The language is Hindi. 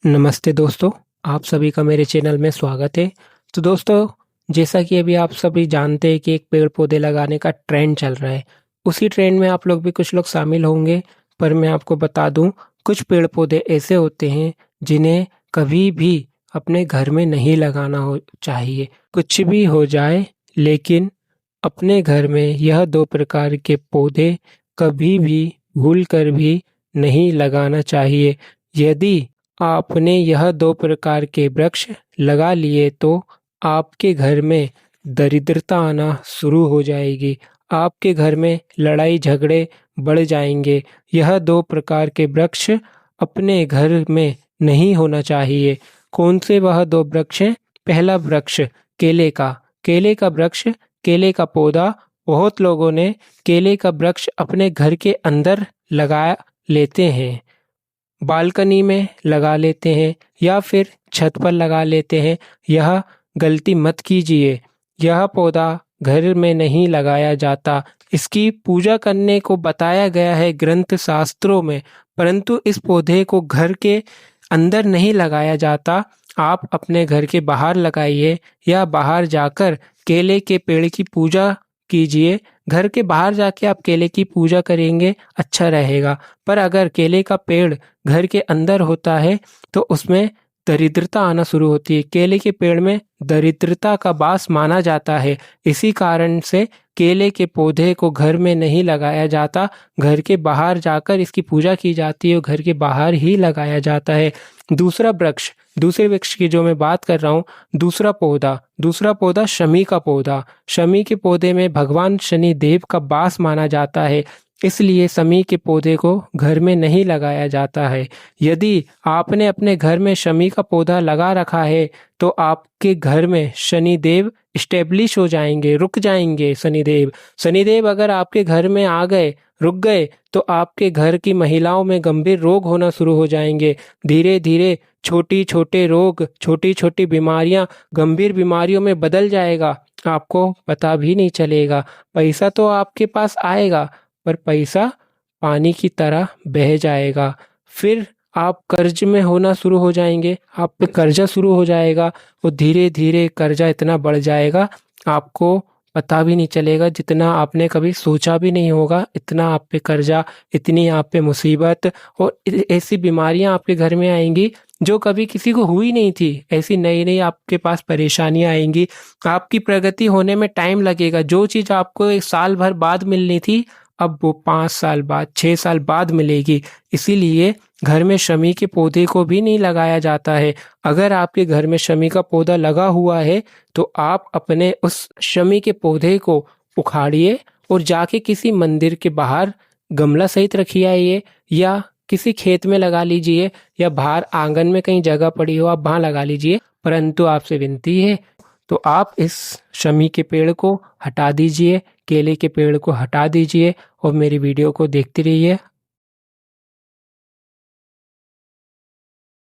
नमस्ते दोस्तों, आप सभी का मेरे चैनल में स्वागत है। तो दोस्तों, जैसा कि अभी आप सभी जानते हैं कि एक पेड़-पौधे लगाने का ट्रेंड चल रहा है। उसी ट्रेंड में आप लोग भी कुछ लोग शामिल होंगे, पर मैं आपको बता दूँ, कुछ पेड़-पौधे ऐसे होते हैं, जिन्हें कभी भी अपने घर में नहीं लगाना हो चाहिए। कुछ भी हो जाए, लेकिन अपने घर में यह 2 प्रकार के पौधे कभी भी भूल कर भी नहीं लगाना चाहिए। यदि आपने यह 2 प्रकार के वृक्ष लगा लिए तो आपके घर में दरिद्रता आना शुरू हो जाएगी। आपके घर में लड़ाई झगड़े बढ़ जाएँगे। यह 2 प्रकार के वृक्ष अपने घर में नहीं होना चाहिए। कौन से वह 2 वृक्ष हैं? पहला वृक्ष केले का। केले का वृक्ष, केले का पौधा बहुत लोगों ने केले का वृक्ष अपने घर के अंदर लगा लेते हैं। बालकनी में लगा लेते हैं या फिर छत पर लगा लेते हैं। यह गलती मत कीजिए। यह पौधा घर में नहीं लगाया जाता। इसकी पूजा करने को बताया गया है ग्रंथ शास्त्रों में, परंतु इस पौधे को घर के अंदर नहीं लगाया जाता। आप अपने घर के बाहर लगाइए या बाहर जाकर केले के पेड़ की पूजा कीजिए। घर के बाहर जाके आप केले की पूजा करेंगे, अच्छा रहेगा। पर अगर केले का पेड़ घर के अंदर होता है तो उसमें दरिद्रता आना शुरू होती है। केले के पेड़ में दरिद्रता का वास माना जाता है। इसी कारण से केले के पौधे को घर में नहीं लगाया जाता। घर के बाहर जाकर इसकी पूजा की जाती है और घर के बाहर ही लगाया जाता है। दूसरे वृक्ष की जो मैं बात कर रहा हूँ, दूसरा पौधा शमी का पौधा। शमी के पौधे में भगवान शनि देव का वास माना जाता है, इसलिए शमी के पौधे को घर में नहीं लगाया जाता है। यदि आपने अपने घर में शमी का पौधा लगा रखा है तो आपके घर में शनिदेव इस्टेब्लिश हो जाएंगे, रुक जाएंगे शनिदेव। शनिदेव अगर आपके घर में आ गए, रुक गए, तो आपके घर की महिलाओं में गंभीर रोग होना शुरू हो जाएंगे। धीरे धीरे छोटे रोग, छोटी छोटी बीमारियां गंभीर बीमारियों में बदल जाएगा। आपको पता भी नहीं चलेगा। पैसा तो आपके पास आएगा, पर पैसा पानी की तरह बह जाएगा। फिर आप कर्ज में होना शुरू हो जाएंगे। आप पे कर्जा शुरू हो जाएगा और धीरे धीरे कर्जा इतना बढ़ जाएगा, आपको पता भी नहीं चलेगा। जितना आपने कभी सोचा भी नहीं होगा, इतना आप पे कर्जा, इतनी आप पे मुसीबत और ऐसी बीमारियां आपके घर में आएंगी जो कभी किसी को हुई नहीं थी। ऐसी नई नई आपके पास परेशानियां आएंगी। आपकी प्रगति होने में टाइम लगेगा। जो चीज़ आपको 1 साल भर बाद मिलनी थी, अब वो 5 साल बाद, 6 साल बाद मिलेगी। इसीलिए घर में शमी के पौधे को भी नहीं लगाया जाता है। अगर आपके घर में शमी का पौधा लगा हुआ है तो आप अपने उस शमी के पौधे को उखाड़िए और जाके किसी मंदिर के बाहर गमला सहित रखिए आइए, या किसी खेत में लगा लीजिए, या बाहर आंगन में कहीं जगह पड़ी हो आप वहाँ लगा लीजिए। परंतु आपसे विनती है, तो आप इस शमी के पेड़ को हटा दीजिए, केले के पेड़ को हटा दीजिए और मेरी वीडियो को देखते रहिए।